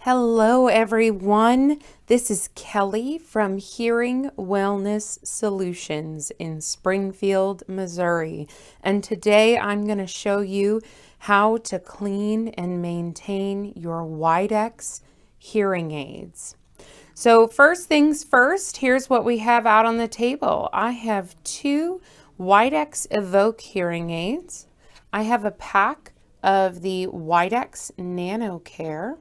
Hello, everyone. This is Kelly from Hearing Wellness Solutions in Springfield, Missouri. And today I'm going to show you how to clean and maintain your Widex hearing aids. So first things first, here's what we have out on the table. I have two Widex Evoke hearing aids. I have a pack of the Widex Nano Care.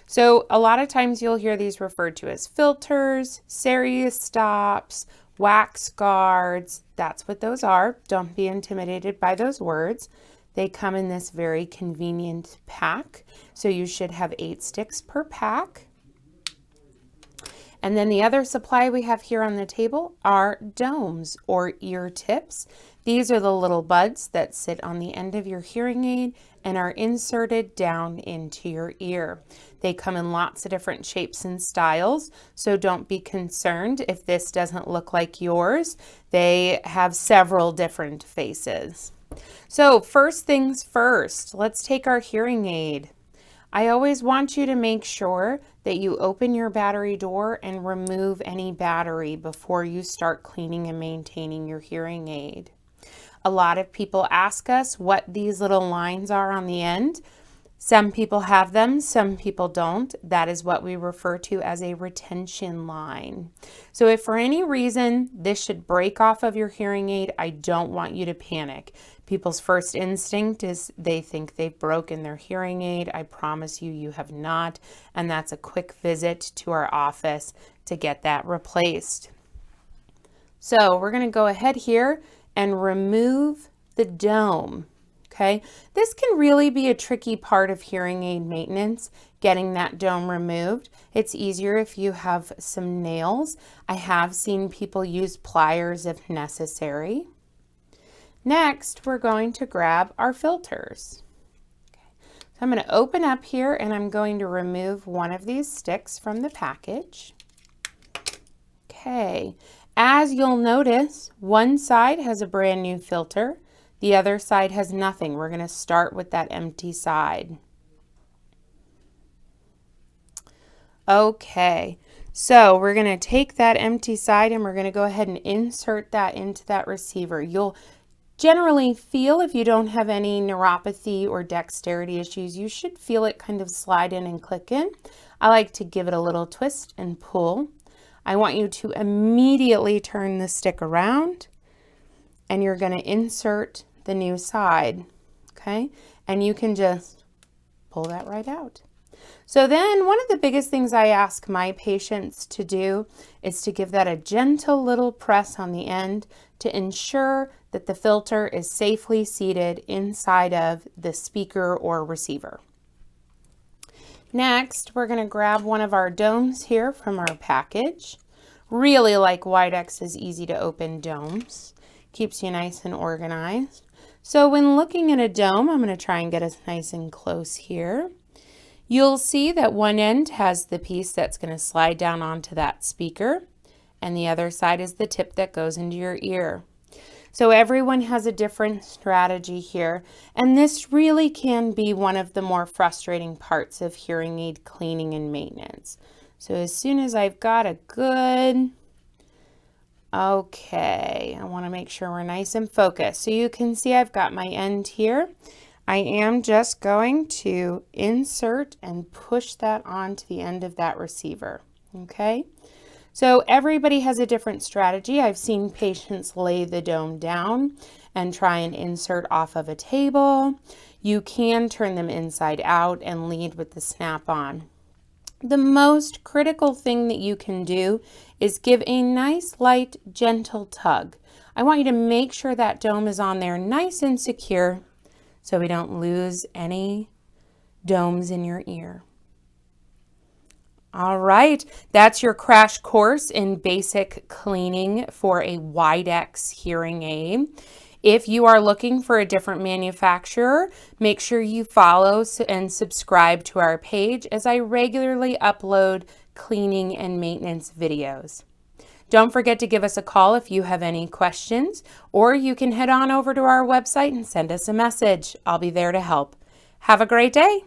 So a lot of times you'll hear these referred to as filters, series stops, wax guards. That's what those are. Don't be intimidated by those words. They come in this very convenient pack. So you should have 8 sticks per pack. And then the other supply we have here on the table are domes or ear tips. These are the little buds that sit on the end of your hearing aid and are inserted down into your ear. They come in lots of different shapes and styles, so don't be concerned if this doesn't look like yours. They have several different faces. So first things first, let's take our hearing aid. I always want you to make sure that you open your battery door and remove any battery before you start cleaning and maintaining your hearing aid. A lot of people ask us what these little lines are on the end. Some people have them, some people don't. That is what we refer to as a retention line. So if for any reason this should break off of your hearing aid, I don't want you to panic. People's first instinct is they think they've broken their hearing aid. I promise you, you have not. And that's a quick visit to our office to get that replaced. So we're going to go ahead here and remove the dome. Okay, this can really be a tricky part of hearing aid maintenance, getting that dome removed. It's easier if you have some nails. I have seen people use pliers if necessary. Next, we're going to grab our filters. Okay. So I'm going to open up here and I'm going to remove one of these sticks from the package. Okay, as you'll notice, one side has a brand new filter. The other side has nothing. We're going to start with that empty side. Okay, so we're going to take that empty side and we're going to go ahead and insert that into that receiver. You'll generally feel, if you don't have any neuropathy or dexterity issues, you should feel it kind of slide in and click in. I like to give it a little twist and pull. I want you to immediately turn the stick around and you're going to insert the new side, okay? And you can just pull that right out. So then one of the biggest things I ask my patients to do is to give that a gentle little press on the end to ensure that the filter is safely seated inside of the speaker or receiver. Next, we're going to grab one of our domes here from our package. Really like Widex's easy to open domes. Keeps you nice and organized. So when looking at a dome, I'm going to try and get us nice and close here. You'll see that one end has the piece that's going to slide down onto that speaker, and the other side is the tip that goes into your ear. So everyone has a different strategy here, and this really can be one of the more frustrating parts of hearing aid cleaning and maintenance. So as soon as I've got a good... Okay, I want to make sure we're nice and focused. So you can see I've got my end here. I am just going to insert and push that onto the end of that receiver. Okay, so everybody has a different strategy. I've seen patients lay the dome down and try and insert off of a table. You can turn them inside out and lead with the snap-on. The most critical thing that you can do is give a nice, light, gentle tug. I want you to make sure that dome is on there nice and secure so we don't lose any domes in your ear. All right, that's your crash course in basic cleaning for a Widex hearing aid. If you are looking for a different manufacturer, make sure you follow and subscribe to our page as I regularly upload cleaning and maintenance videos. Don't forget to give us a call if you have any questions, or you can head on over to our website and send us a message. I'll be there to help. Have a great day.